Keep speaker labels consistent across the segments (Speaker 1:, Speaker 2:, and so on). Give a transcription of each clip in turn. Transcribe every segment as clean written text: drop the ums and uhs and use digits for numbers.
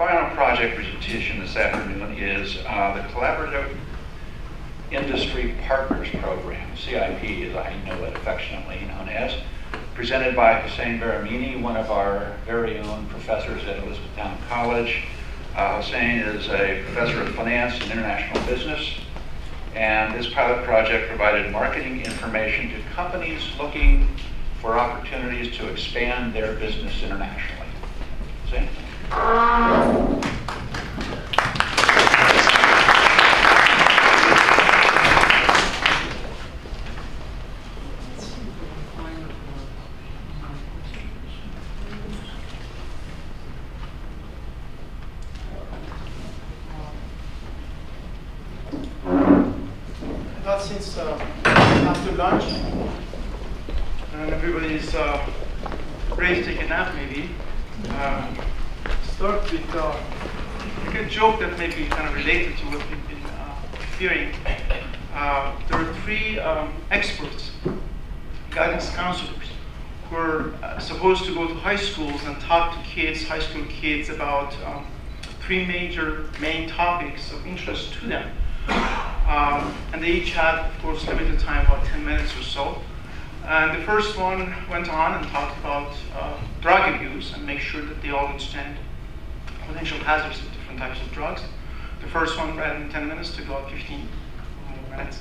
Speaker 1: final project presentation this afternoon is the Collaborative Industry Partners Program, CIP as I know it affectionately known as, presented by Hussein Baramini, one of our very own professors at Elizabethtown College. Hussein is a professor of finance and international business, and this pilot project provided marketing information to companies looking for opportunities to expand their business internationally. Hussein?
Speaker 2: Since after lunch and everybody's ready to take a nap, maybe start with a good joke that may be kind of related to what we've been hearing. There are three experts, guidance counselors, who are supposed to go to high schools and talk to kids, high school kids, about three main topics of interest to them. And they each had, of course, limited time, about 10 minutes or so. And the first one went on and talked about drug abuse and make sure that they all understand potential hazards of different types of drugs. The first one ran in 10 minutes, took about 15 minutes.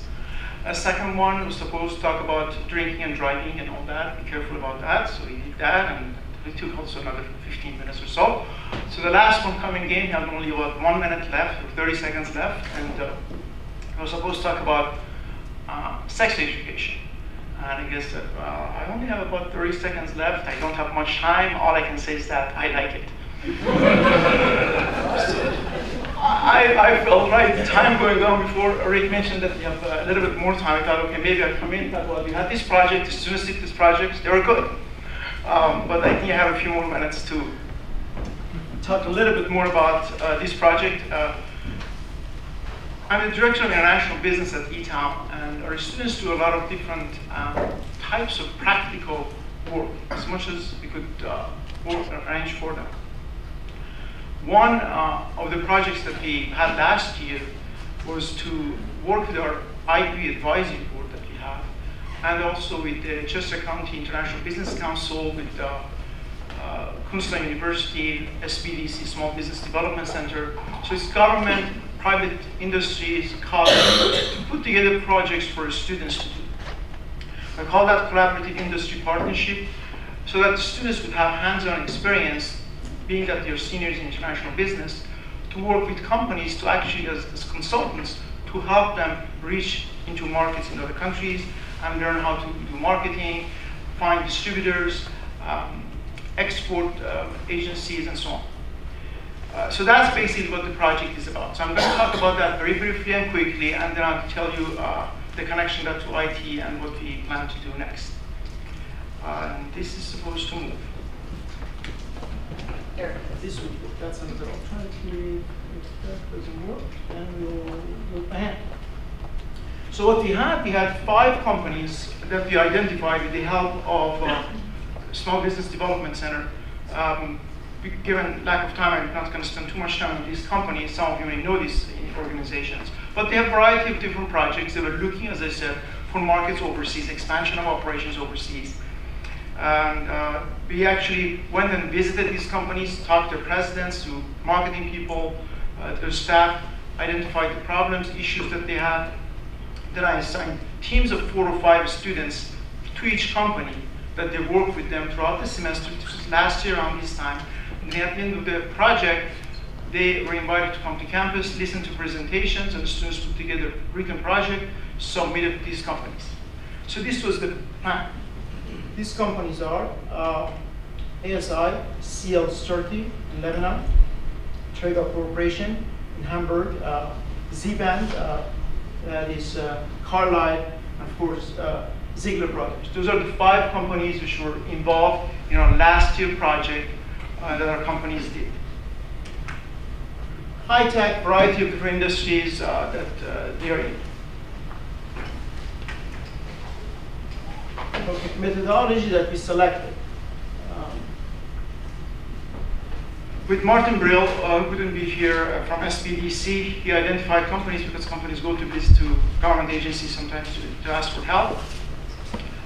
Speaker 2: A second one was supposed to talk about drinking and driving and all that, be careful about that. So he did that, and it took also another 15 minutes or so. So the last one coming in had only about 1 minute left, or 30 seconds left, and I was supposed to talk about sex education. And I guess that, I only have about 30 seconds left. I don't have much time. All I can say is that I like it. I felt right, the time going on before Rick mentioned that we have a little bit more time. I thought, okay, maybe I'll come in and talk about, we had this project, the students did this project, they were good. But I think I have a few more minutes to talk a little bit more about this project. I'm the director of international business at E-Town, and our students do a lot of different types of practical work, as much as we could arrange for them. One of the projects that we had last year was to work with our IP advisory board that we have, and also with the Chester County International Business Council, with Kutztown University, SBDC, Small Business Development Center. So it's government, private industries, college, to put together projects for students to do. I call that collaborative industry partnership, so that the students would have hands-on experience, being that they're seniors in international business, to work with companies to actually, as consultants, to help them reach into markets in other countries and learn how to do marketing, find distributors, export agencies, and so on. So that's basically what the project is about. So I'm going to talk about that very briefly and quickly, and then I'll tell you the connection that to IT and what we plan to do next. And this is supposed to move. This will work. That's another alternative. If that doesn't work, then we'll move ahead. So what we had 5 companies that we identified with the help of Small Business Development Center. Given lack of time, I'm not going to spend too much time on these companies. Some of you may know these organizations. But they have a variety of different projects. They were looking, as I said, for markets overseas, expansion of operations overseas. And we actually went and visited these companies, talked to their presidents, to marketing people, their staff, identified the problems, issues that they had. Then I assigned teams of 4 or 5 students to each company that they worked with them throughout the semester. This was last year around this time. And at the end of the project, they were invited to come to campus, listen to presentations, and the students put together a written project, submitted to these companies. So this was the plan. These companies are ASI, CL30 in Lebanon, Trade Corporation in Hamburg, Z-Band, that is Carlyle, and of course, Ziegler Brothers. Those are the 5 companies which were involved in our last year project that our companies did. High-tech, variety of different industries that they are in. Okay, methodology that we selected. With Martin Brill, who couldn't be here from SBDC, he identified companies because companies go to visit to government agencies sometimes to ask for help.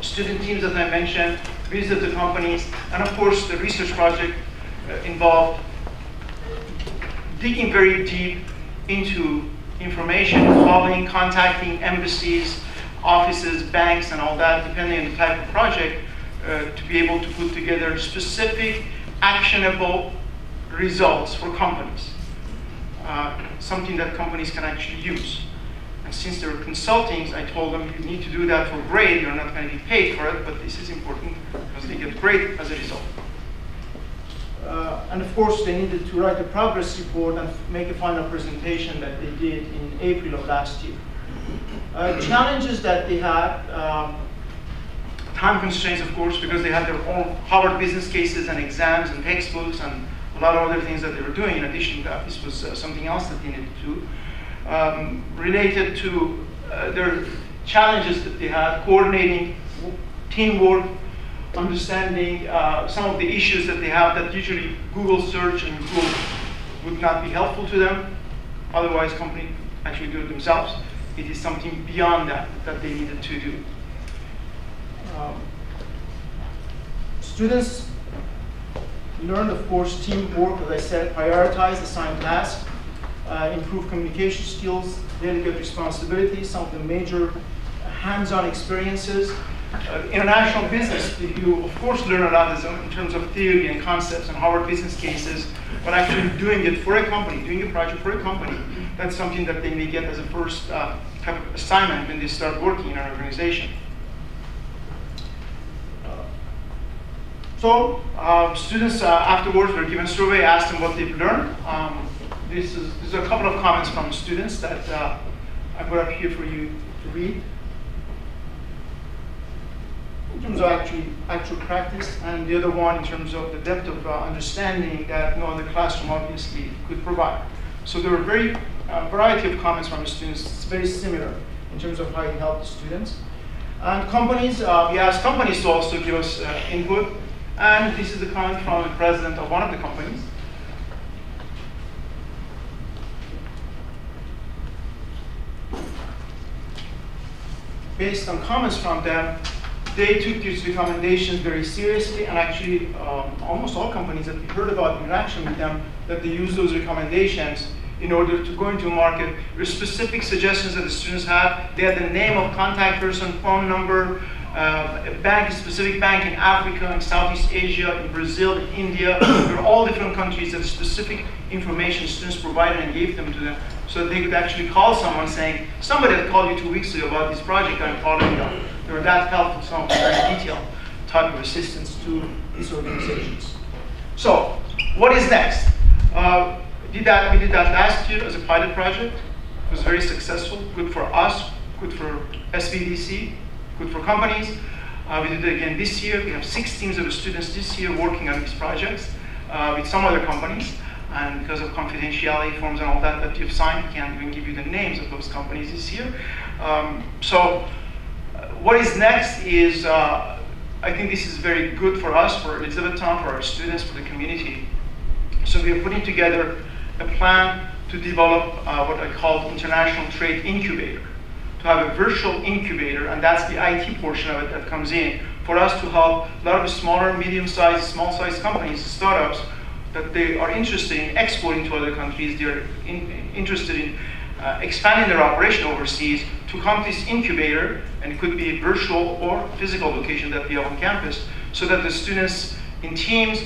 Speaker 2: Student teams, as I mentioned, visited the companies, and of course the research project involved digging very deep into information, calling, contacting embassies, offices, banks, and all that, depending on the type of project, to be able to put together specific, actionable results for companies, something that companies can actually use. And since they were consulting, I told them, you need to do that for grade. You're not going to be paid for it, but this is important because they get grade as a result. And of course, they needed to write a progress report and make a final presentation that they did in April of last year. Challenges that they had, time constraints, of course, because they had their own Harvard business cases and exams and textbooks and a lot of other things that they were doing. In addition to that, this was something else that they needed to do. Related to their challenges that they had, coordinating teamwork, understanding some of the issues that they have that usually Google search and Google would not be helpful to them. Otherwise, companies actually do it themselves. It is something beyond that that they needed to do. Students learned, of course, teamwork, as I said, prioritize, assign tasks, improve communication skills, delegate responsibilities, some of the major hands-on experiences. International business, you of course learn a lot in terms of theory and concepts and Harvard business cases, but actually doing it for a company, doing a project for a company, that's something that they may get as a first type of assignment when they start working in an organization. So students afterwards were given a survey, asked them what they've learned. This is a couple of comments from students that I put up here for you to read. In terms of actual practice, and the other one in terms of the depth of understanding that no other classroom obviously could provide. So there were a variety of comments from the students. It's very similar in terms of how it helped the students. And companies, we asked companies to also give us input. And this is the comment from the president of one of the companies. Based on comments from them, they took these recommendations very seriously, and actually almost all companies that we heard about interaction with them, that they use those recommendations in order to go into a market. There are specific suggestions that the students have. They had the name of contact person, phone number, a specific bank in Africa, in Southeast Asia, in Brazil, in India. There are all different countries that specific information students provided and gave them to them, so that they could actually call someone saying, somebody had called you 2 weeks ago about this project, I'm following up. They were that helpful, some of the very detailed type of assistance to these organizations. So, what is next? We did that last year as a pilot project. It was very successful, good for us, good for SBDC, good for companies. We did it again this year. We have 6 teams of students this year working on these projects with some other companies. And because of confidentiality forms and all that you've signed, we can't even give you the names of those companies this year. What is next is, I think this is very good for us, for Elizabethtown, for our students, for the community. So we are putting together a plan to develop what I call International Trade Incubator. To have a virtual incubator, and that's the IT portion of it that comes in, for us to help a lot of the smaller, medium-sized, small-sized companies, startups, that they are interested in exporting to other countries, they're interested in expanding their operation overseas, to come to this incubator, and it could be a virtual or physical location that we have on campus, so that the students in teams,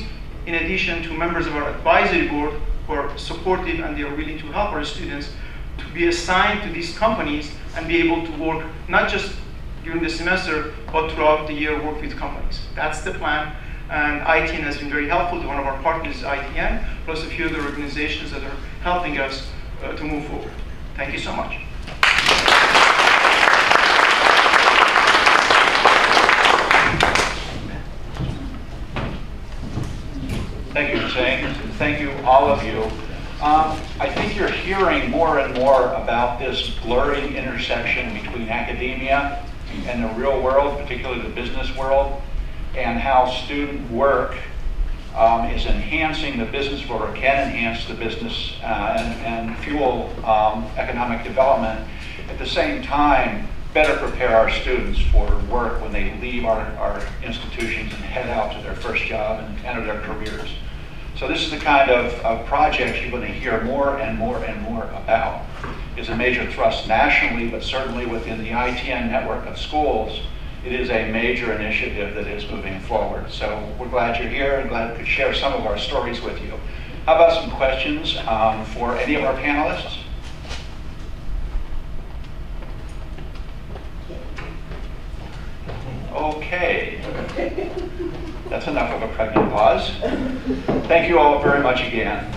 Speaker 2: in addition to members of our advisory board who are supportive and they are willing to help our students, to be assigned to these companies and be able to work not just during the semester, but throughout the year work with companies. That's the plan. And ITN has been very helpful. To one of our partners is ITN, plus a few other organizations that are helping us to move forward. Thank you so much.
Speaker 1: Thank you, Hussein. Thank you, all of you. I think you're hearing more and more about this blurring intersection between academia and the real world, particularly the business world, and how student work is enhancing the business or can enhance the business and fuel economic development. At the same time, better prepare our students for work when they leave our institutions and head out to their first job and enter their careers. So this is the kind of projects you're going to hear more and more and more about. It's a major thrust nationally, but certainly within the ITN network of schools, it is a major initiative that is moving forward. So we're glad you're here and glad we could share some of our stories with you. How about some questions for any of our panelists? Okay. That's enough of a pregnant pause. Thank you all very much again.